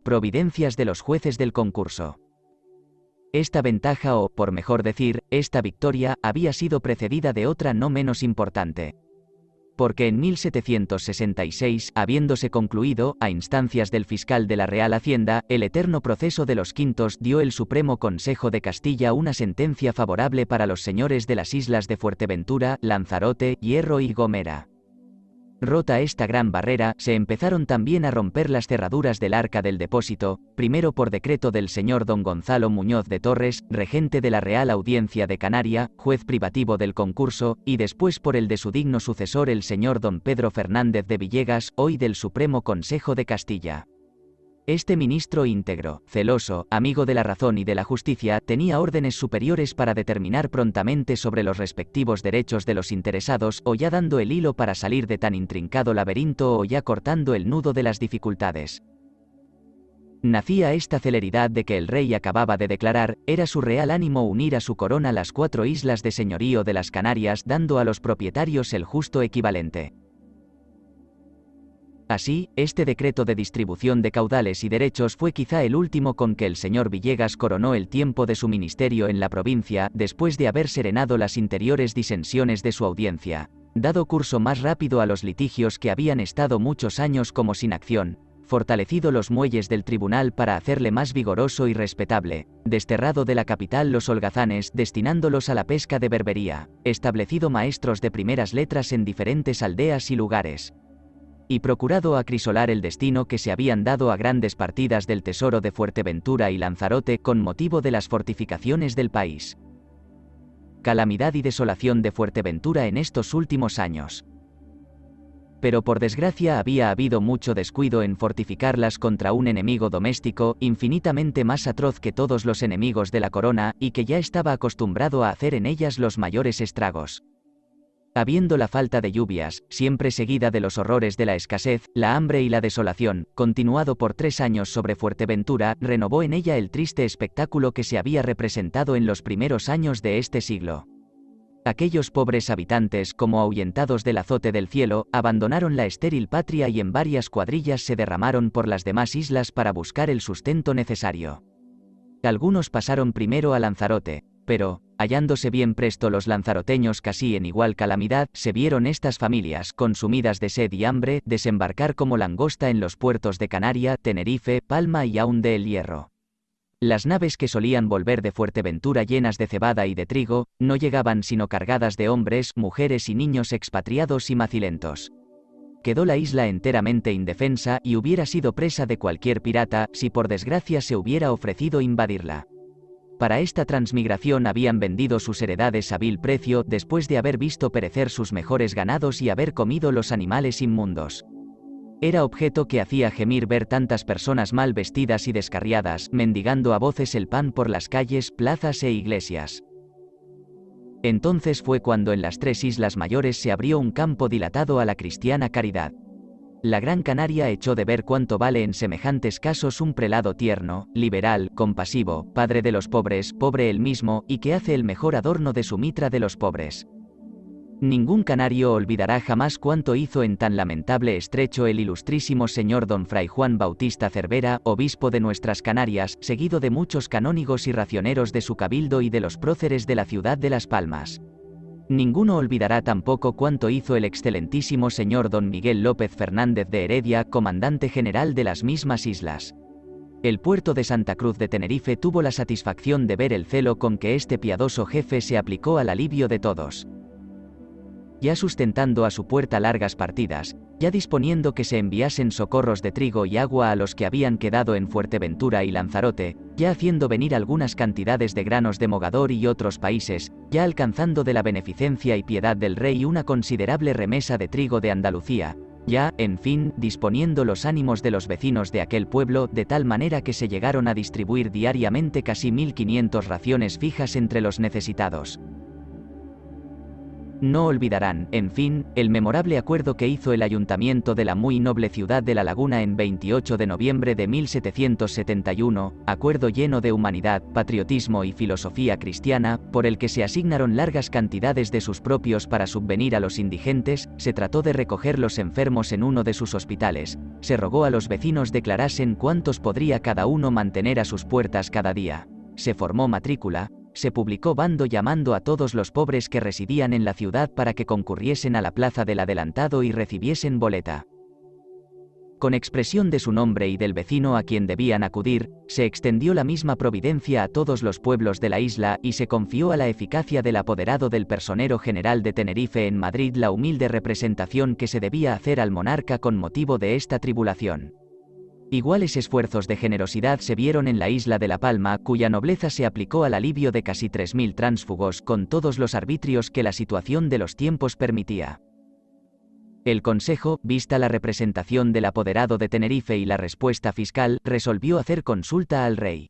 Providencias de los jueces del concurso. Esta ventaja o, por mejor decir, esta victoria, había sido precedida de otra no menos importante. Porque en 1766, habiéndose concluido, a instancias del fiscal de la Real Hacienda, el eterno proceso de los Quintos, dio el Supremo Consejo de Castilla una sentencia favorable para los señores de las islas de Fuerteventura, Lanzarote, Hierro y Gomera. Rota esta gran barrera, se empezaron también a romper las cerraduras del Arca del Depósito, primero por decreto del señor don Gonzalo Muñoz de Torres, regente de la Real Audiencia de Canaria, juez privativo del concurso, y después por el de su digno sucesor el señor don Pedro Fernández de Villegas, hoy del Supremo Consejo de Castilla. Este ministro íntegro, celoso, amigo de la razón y de la justicia, tenía órdenes superiores para determinar prontamente sobre los respectivos derechos de los interesados, o ya dando el hilo para salir de tan intrincado laberinto o ya cortando el nudo de las dificultades. Nacía esta celeridad de que el rey acababa de declarar, era su real ánimo unir a su corona las 4 islas de señorío de las Canarias, dando a los propietarios el justo equivalente. Así, este decreto de distribución de caudales y derechos fue quizá el último con que el señor Villegas coronó el tiempo de su ministerio en la provincia, después de haber serenado las interiores disensiones de su audiencia, dado curso más rápido a los litigios que habían estado muchos años como sin acción, fortalecido los muelles del tribunal para hacerle más vigoroso y respetable, desterrado de la capital los holgazanes destinándolos a la pesca de berbería, establecido maestros de primeras letras en diferentes aldeas y lugares, y procurado acrisolar el destino que se habían dado a grandes partidas del tesoro de Fuerteventura y Lanzarote con motivo de las fortificaciones del país. Calamidad y desolación de Fuerteventura en estos últimos años. Pero por desgracia había habido mucho descuido en fortificarlas contra un enemigo doméstico, infinitamente más atroz que todos los enemigos de la corona, y que ya estaba acostumbrado a hacer en ellas los mayores estragos. Habiendo la falta de lluvias, siempre seguida de los horrores de la escasez, la hambre y la desolación, continuado por 3 años sobre Fuerteventura, renovó en ella el triste espectáculo que se había representado en los primeros años de este siglo. Aquellos pobres habitantes, como ahuyentados del azote del cielo, abandonaron la estéril patria y en varias cuadrillas se derramaron por las demás islas para buscar el sustento necesario. Algunos pasaron primero a Lanzarote, pero, hallándose bien presto los lanzaroteños casi en igual calamidad, se vieron estas familias, consumidas de sed y hambre, desembarcar como langosta en los puertos de Canaria, Tenerife, Palma y aún de El Hierro. Las naves que solían volver de Fuerteventura llenas de cebada y de trigo, no llegaban sino cargadas de hombres, mujeres y niños expatriados y macilentos. Quedó la isla enteramente indefensa y hubiera sido presa de cualquier pirata, si por desgracia se hubiera ofrecido invadirla. Para esta transmigración habían vendido sus heredades a vil precio, después de haber visto perecer sus mejores ganados y haber comido los animales inmundos. Era objeto que hacía gemir ver tantas personas mal vestidas y descarriadas, mendigando a voces el pan por las calles, plazas e iglesias. Entonces fue cuando en las 3 islas mayores se abrió un campo dilatado a la cristiana caridad. La Gran Canaria echó de ver cuánto vale en semejantes casos un prelado tierno, liberal, compasivo, padre de los pobres, pobre él mismo, y que hace el mejor adorno de su mitra de los pobres. Ningún canario olvidará jamás cuánto hizo en tan lamentable estrecho el ilustrísimo señor don Fray Juan Bautista Cervera, obispo de nuestras Canarias, seguido de muchos canónigos y racioneros de su cabildo y de los próceres de la ciudad de Las Palmas. Ninguno olvidará tampoco cuánto hizo el excelentísimo señor don Miguel López Fernández de Heredia, comandante general de las mismas islas. El puerto de Santa Cruz de Tenerife tuvo la satisfacción de ver el celo con que este piadoso jefe se aplicó al alivio de todos. Ya sustentando a su puerta largas partidas, ya disponiendo que se enviasen socorros de trigo y agua a los que habían quedado en Fuerteventura y Lanzarote, ya haciendo venir algunas cantidades de granos de Mogador y otros países, ya alcanzando de la beneficencia y piedad del rey una considerable remesa de trigo de Andalucía, ya, en fin, disponiendo los ánimos de los vecinos de aquel pueblo de tal manera que se llegaron a distribuir diariamente casi 1500 raciones fijas entre los necesitados. No olvidarán, en fin, el memorable acuerdo que hizo el ayuntamiento de la muy noble ciudad de La Laguna en 28 de noviembre de 1771, acuerdo lleno de humanidad, patriotismo y filosofía cristiana, por el que se asignaron largas cantidades de sus propios para subvenir a los indigentes, se trató de recoger los enfermos en uno de sus hospitales, se rogó a los vecinos declarasen cuántos podría cada uno mantener a sus puertas cada día. Se formó matrícula, se publicó bando llamando a todos los pobres que residían en la ciudad para que concurriesen a la plaza del adelantado y recibiesen boleta. Con expresión de su nombre y del vecino a quien debían acudir, se extendió la misma providencia a todos los pueblos de la isla y se confió a la eficacia del apoderado del personero general de Tenerife en Madrid la humilde representación que se debía hacer al monarca con motivo de esta tribulación. Iguales esfuerzos de generosidad se vieron en la isla de La Palma, cuya nobleza se aplicó al alivio de casi 3000 tránsfugos con todos los arbitrios que la situación de los tiempos permitía. El Consejo, vista la representación del apoderado de Tenerife y la respuesta fiscal, resolvió hacer consulta al rey.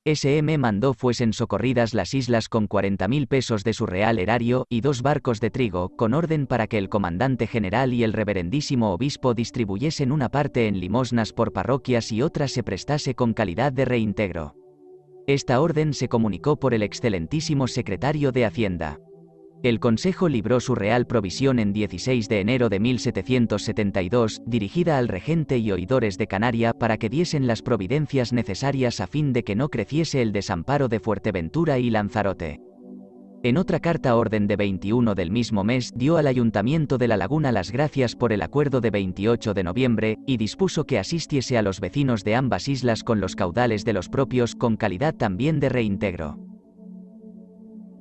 SM mandó fuesen socorridas las islas con 40.000 pesos de su real erario y 2 barcos de trigo, con orden para que el comandante general y el reverendísimo obispo distribuyesen una parte en limosnas por parroquias y otra se prestase con calidad de reintegro. Esta orden se comunicó por el excelentísimo secretario de Hacienda. El Consejo libró su real provisión en 16 de enero de 1772, dirigida al regente y oidores de Canaria para que diesen las providencias necesarias a fin de que no creciese el desamparo de Fuerteventura y Lanzarote. En otra carta orden de 21 del mismo mes dio al Ayuntamiento de La Laguna las gracias por el acuerdo de 28 de noviembre, y dispuso que asistiese a los vecinos de ambas islas con los caudales de los propios con calidad también de reintegro.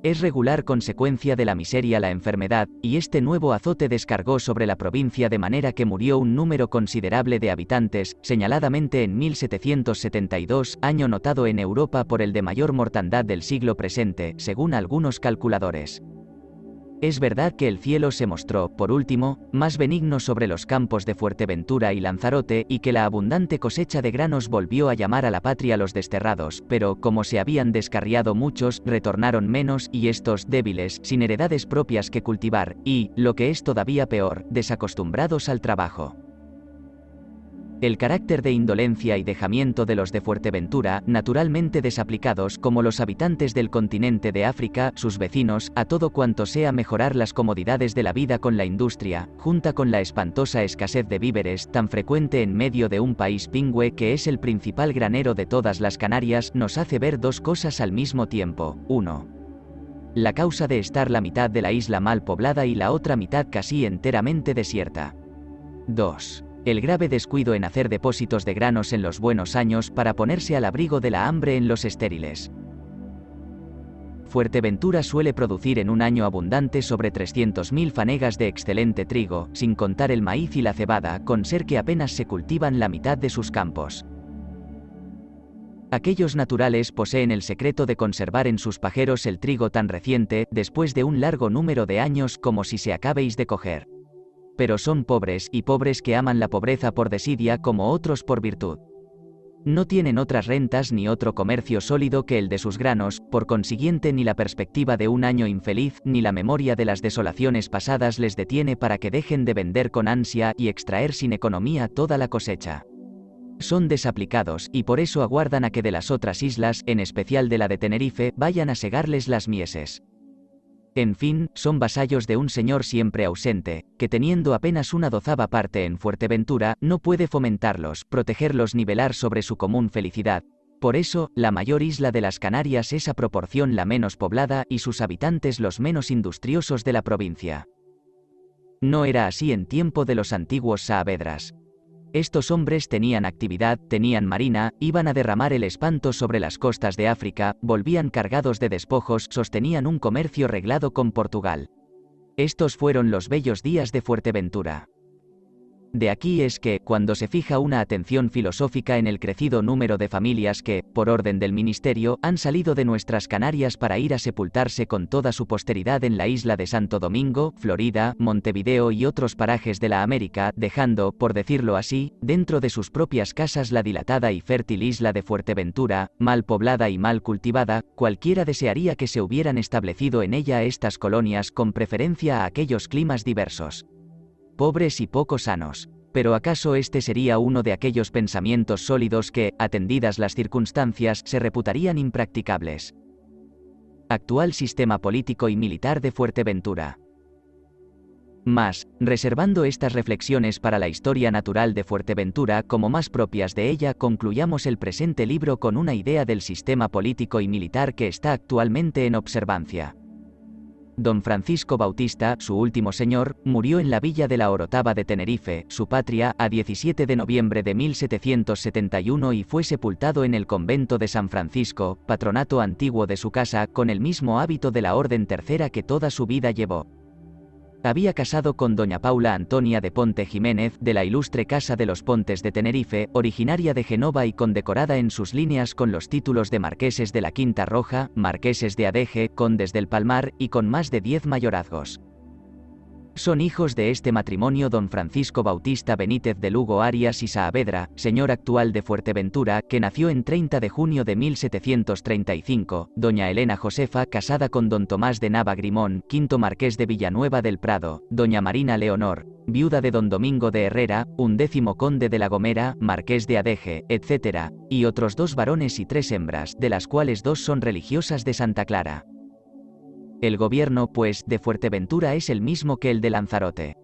Es regular consecuencia de la miseria la enfermedad, y este nuevo azote descargó sobre la provincia de manera que murió un número considerable de habitantes, señaladamente en 1772, año notado en Europa por el de mayor mortandad del siglo presente, según algunos calculadores. Es verdad que el cielo se mostró, por último, más benigno sobre los campos de Fuerteventura y Lanzarote y que la abundante cosecha de granos volvió a llamar a la patria los desterrados, pero, como se habían descarriado muchos, retornaron menos y estos, débiles, sin heredades propias que cultivar, y, lo que es todavía peor, desacostumbrados al trabajo. El carácter de indolencia y dejamiento de los de Fuerteventura, naturalmente desaplicados como los habitantes del continente de África, sus vecinos, a todo cuanto sea mejorar las comodidades de la vida con la industria, junta con la espantosa escasez de víveres, tan frecuente en medio de un país pingüe que es el principal granero de todas las Canarias, nos hace ver dos cosas al mismo tiempo. 1. La causa de estar la mitad de la isla mal poblada y la otra mitad casi enteramente desierta. 2. El grave descuido en hacer depósitos de granos en los buenos años para ponerse al abrigo de la hambre en los estériles. Fuerteventura suele producir en un año abundante sobre 300.000 fanegas de excelente trigo, sin contar el maíz y la cebada, con ser que apenas se cultivan la mitad de sus campos. Aquellos naturales poseen el secreto de conservar en sus pajeros el trigo tan reciente, después de un largo número de años, como si se acabéis de coger. Pero son pobres, y pobres que aman la pobreza por desidia como otros por virtud. No tienen otras rentas ni otro comercio sólido que el de sus granos, por consiguiente ni la perspectiva de un año infeliz, ni la memoria de las desolaciones pasadas les detiene para que dejen de vender con ansia y extraer sin economía toda la cosecha. Son desaplicados, y por eso aguardan a que de las otras islas, en especial de la de Tenerife, vayan a segarles las mieses. En fin, son vasallos de un señor siempre ausente, que teniendo apenas una 12ª parte en Fuerteventura, no puede fomentarlos, protegerlos ni velar sobre su común felicidad. Por eso, la mayor isla de las Canarias es a proporción la menos poblada y sus habitantes los menos industriosos de la provincia. No era así en tiempo de los antiguos Saavedras. Estos hombres tenían actividad, tenían marina, iban a derramar el espanto sobre las costas de África, volvían cargados de despojos, sostenían un comercio reglado con Portugal. Estos fueron los bellos días de Fuerteventura. De aquí es que, cuando se fija una atención filosófica en el crecido número de familias que, por orden del ministerio, han salido de nuestras Canarias para ir a sepultarse con toda su posteridad en la isla de Santo Domingo, Florida, Montevideo y otros parajes de la América, dejando, por decirlo así, dentro de sus propias casas la dilatada y fértil isla de Fuerteventura, mal poblada y mal cultivada, cualquiera desearía que se hubieran establecido en ella estas colonias con preferencia a aquellos climas diversos, pobres y poco sanos. Pero ¿acaso este sería uno de aquellos pensamientos sólidos que, atendidas las circunstancias, se reputarían impracticables? Actual sistema político y militar de Fuerteventura. Mas, reservando estas reflexiones para la historia natural de Fuerteventura como más propias de ella, concluyamos el presente libro con una idea del sistema político y militar que está actualmente en observancia. Don Francisco Bautista, su último señor, murió en la villa de la Orotava de Tenerife, su patria, a 17 de noviembre de 1771 y fue sepultado en el convento de San Francisco, patronato antiguo de su casa, con el mismo hábito de la Orden Tercera que toda su vida llevó. Había casado con doña Paula Antonia de Ponte Jiménez, de la ilustre Casa de los Pontes de Tenerife, originaria de Genova y condecorada en sus líneas con los títulos de marqueses de la Quinta Roja, marqueses de Adeje, condes del Palmar, y con más de 10 mayorazgos. Son hijos de este matrimonio don Francisco Bautista Benítez de Lugo Arias y Saavedra, señor actual de Fuerteventura, que nació en 30 de junio de 1735, doña Elena Josefa, casada con don Tomás de Nava Grimón, quinto marqués de Villanueva del Prado, doña Marina Leonor, viuda de don Domingo de Herrera, 11º conde de La Gomera, marqués de Adeje, etc., y otros 2 varones y 3 hembras, de las cuales 2 son religiosas de Santa Clara. El gobierno, pues, de Fuerteventura es el mismo que el de Lanzarote.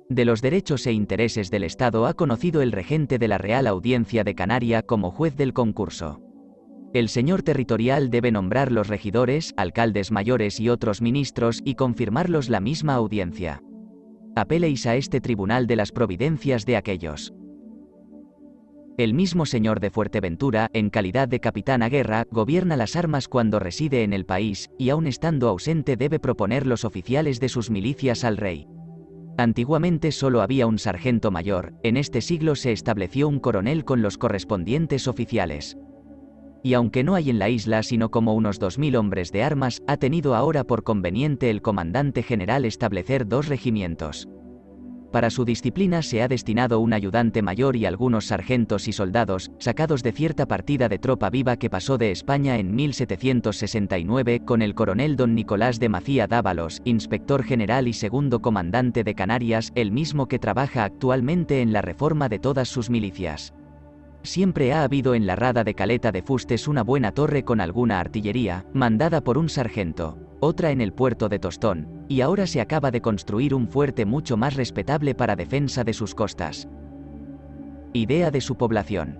De los derechos e intereses del Estado ha conocido el regente de la Real Audiencia de Canaria como juez del concurso. El señor territorial debe nombrar los regidores, alcaldes mayores y otros ministros y confirmarlos la misma audiencia. Apeléis a este tribunal de las providencias de aquellos. El mismo señor de Fuerteventura, en calidad de capitán a guerra, gobierna las armas cuando reside en el país, y aun estando ausente debe proponer los oficiales de sus milicias al rey. Antiguamente solo había un sargento mayor, en este siglo se estableció un coronel con los correspondientes oficiales. Y aunque no hay en la isla sino como unos 2000 hombres de armas, ha tenido ahora por conveniente el comandante general establecer 2 regimientos. Para su disciplina se ha destinado un ayudante mayor y algunos sargentos y soldados, sacados de cierta partida de tropa viva que pasó de España en 1769 con el coronel don Nicolás de Macía Dávalos, inspector general y segundo comandante de Canarias, el mismo que trabaja actualmente en la reforma de todas sus milicias. Siempre ha habido en la rada de Caleta de Fustes una buena torre con alguna artillería, mandada por un sargento, otra en el puerto de Tostón, y ahora se acaba de construir un fuerte mucho más respetable para defensa de sus costas. Idea de su población.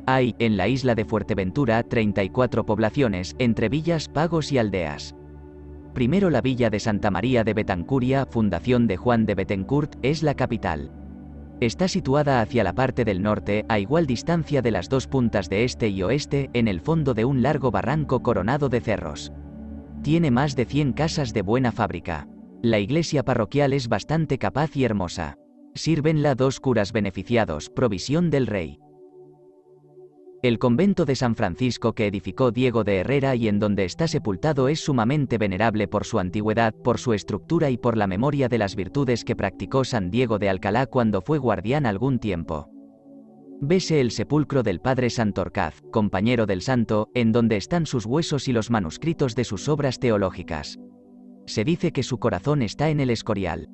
Hay, en la isla de Fuerteventura, 34 poblaciones, entre villas, pagos y aldeas. Primero la villa de Santa María de Betancuria, fundación de Juan de Betancourt, es la capital. Está situada hacia la parte del norte, a igual distancia de las 2 puntas de este y oeste, en el fondo de un largo barranco coronado de cerros. Tiene más de 100 casas de buena fábrica. La iglesia parroquial es bastante capaz y hermosa. Sírvenla 2 curas beneficiados, provisión del rey. El convento de San Francisco que edificó Diego de Herrera y en donde está sepultado es sumamente venerable por su antigüedad, por su estructura y por la memoria de las virtudes que practicó San Diego de Alcalá cuando fue guardián algún tiempo. Vese el sepulcro del padre Santorcaz, compañero del santo, en donde están sus huesos y los manuscritos de sus obras teológicas. Se dice que su corazón está en el Escorial.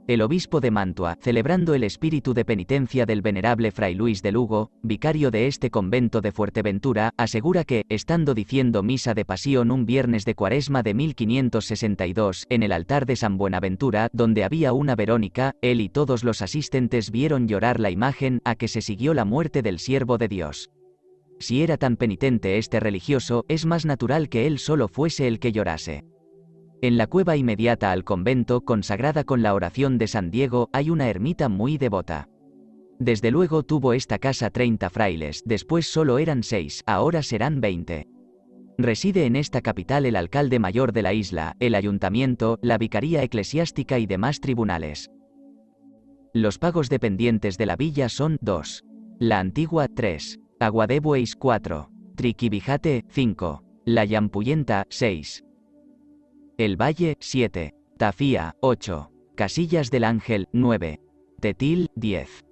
El obispo de Mantua, celebrando el espíritu de penitencia del venerable fray Luis de Lugo, vicario de este convento de Fuerteventura, asegura que, estando diciendo misa de pasión un viernes de Cuaresma de 1562, en el altar de San Buenaventura, donde había una Verónica, él y todos los asistentes vieron llorar la imagen, a que se siguió la muerte del siervo de Dios. Si era tan penitente este religioso, es más natural que él solo fuese el que llorase. En la cueva inmediata al convento, consagrada con la oración de San Diego, hay una ermita muy devota. Desde luego tuvo esta casa 30 frailes, después solo eran 6, ahora serán 20. Reside en esta capital el alcalde mayor de la isla, el ayuntamiento, la vicaría eclesiástica y demás tribunales. Los pagos dependientes de la villa son 2. La Antigua 3. Aguadebueis 4. Triquibijate 5. La Llampuyenta 6. El Valle 7. Tafía 8. Casillas del Ángel 9. Tetil 10.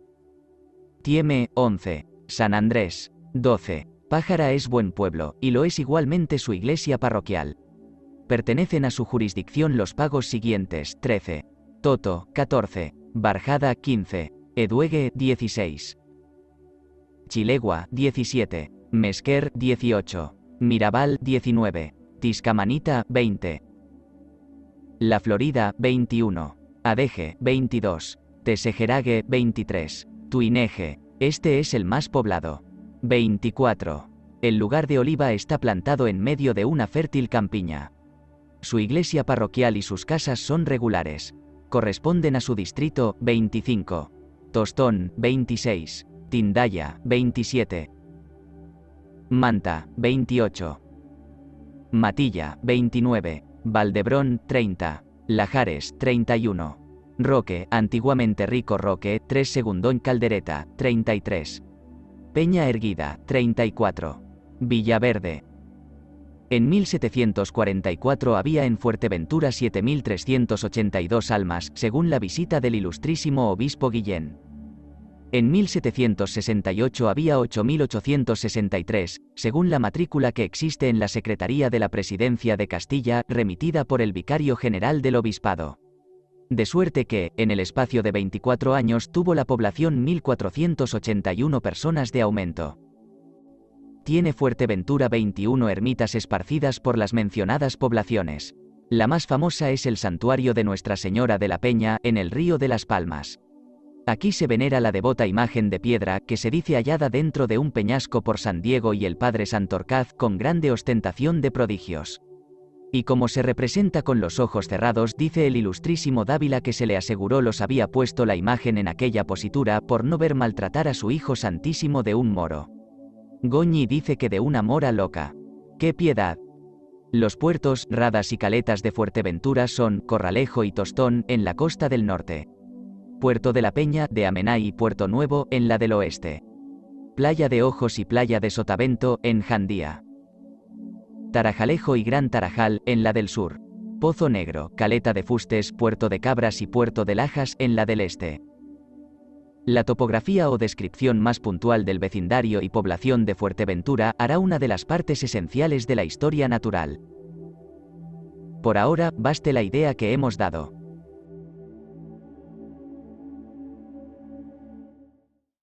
Tieme 11. San Andrés 12. Pájara es buen pueblo, y lo es igualmente su iglesia parroquial. Pertenecen a su jurisdicción los pagos siguientes: 13. Toto 14. Barjada 15. Eduegue 16. Chilegua 17. Mesquer 18. Mirabal 19. Tiscamanita 20. La Florida 21. Adeje 22. Tesejerague 23. Tuineje, este es el más poblado. 24. El lugar de Oliva está plantado en medio de una fértil campiña. Su iglesia parroquial y sus casas son regulares. Corresponden a su distrito. 25. Tostón 26. Tindaya 27. Manta 28. Matilla 29. Valdebrón 30. Lajares 31. Roque, antiguamente Rico Roque, 3 Segundón Caldereta, 33. Peña Erguida, 34. Villaverde. En 1744 había en Fuerteventura 7.382 almas, según la visita del ilustrísimo obispo Guillén. En 1768 había 8.863, según la matrícula que existe en la Secretaría de la Presidencia de Castilla, remitida por el Vicario General del Obispado. De suerte que, en el espacio de 24 años tuvo la población 1.481 personas de aumento. Tiene Fuerteventura 21 ermitas esparcidas por las mencionadas poblaciones. La más famosa es el santuario de Nuestra Señora de la Peña, en el Río de las Palmas. Aquí se venera la devota imagen de piedra que se dice hallada dentro de un peñasco por San Diego y el padre Santorcaz con grande ostentación de prodigios. Y como se representa con los ojos cerrados, dice el ilustrísimo Dávila que se le aseguró los había puesto la imagen en aquella positura por no ver maltratar a su hijo santísimo de un moro. Goñi dice que de una mora loca. ¡Qué piedad! Los puertos, radas y caletas de Fuerteventura son Corralejo y Tostón, en la costa del norte. Puerto de la Peña, de Amenay y Puerto Nuevo, en la del oeste. Playa de Ojos y Playa de Sotavento, en Jandía. Tarajalejo y Gran Tarajal, en la del sur. Pozo Negro, Caleta de Fustes, Puerto de Cabras y Puerto de Lajas, en la del este. La topografía o descripción más puntual del vecindario y población de Fuerteventura hará una de las partes esenciales de la historia natural. Por ahora, baste la idea que hemos dado.